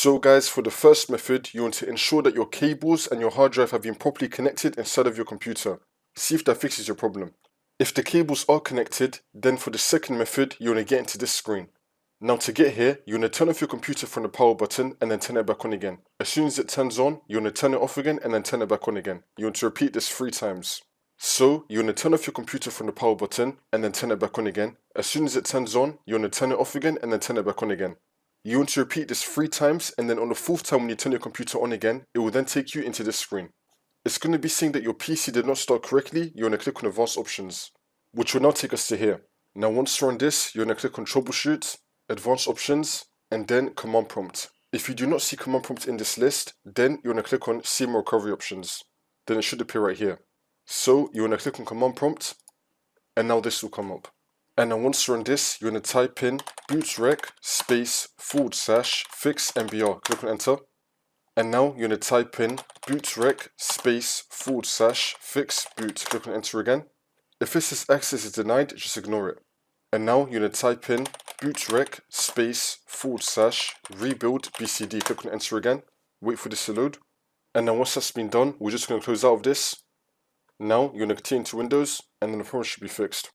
So guys, for the first method, you want to ensure that your cables and your hard drive have been properly connected inside of your computer. See if that fixes your problem. If the cables are connected, then for the second method, you want to get into this screen. Now to get here, you want to turn off your computer from the power button and then turn it back on again. As soon as it turns on, you want to turn it off again and then turn it back on again. You want to repeat this 3 times. So, you want to turn off your computer from the power button and then turn it back on again. As soon as it turns on, you want to turn it off again and then turn it back on again. You want to repeat this 3 times, and then on the 4th time when you turn your computer on again, it will then take you into this screen. It's going to be saying that your PC did not start correctly. You want to click on Advanced Options, which will now take us to here. Now once you're on this, you want to click on Troubleshoot, Advanced Options, and then Command Prompt. If you do not see Command Prompt in this list, then you want to click on See More Recovery Options. Then it should appear right here. So you want to click on Command Prompt, and now this will come up. And now once you're on this, you want to type in BOOTMGR /fix-MBR. Click on Enter. And now you want to type in BOOTMGR /fix-boot. Click on Enter again. If it says access is denied, just ignore it. And now you want to type in BOOTMGR /rebuild BCD. Click on Enter again. Wait for this to load. And now once that's been done, we're just going to close out of this. Now you're going to continue to Windows, and then the problem should be fixed.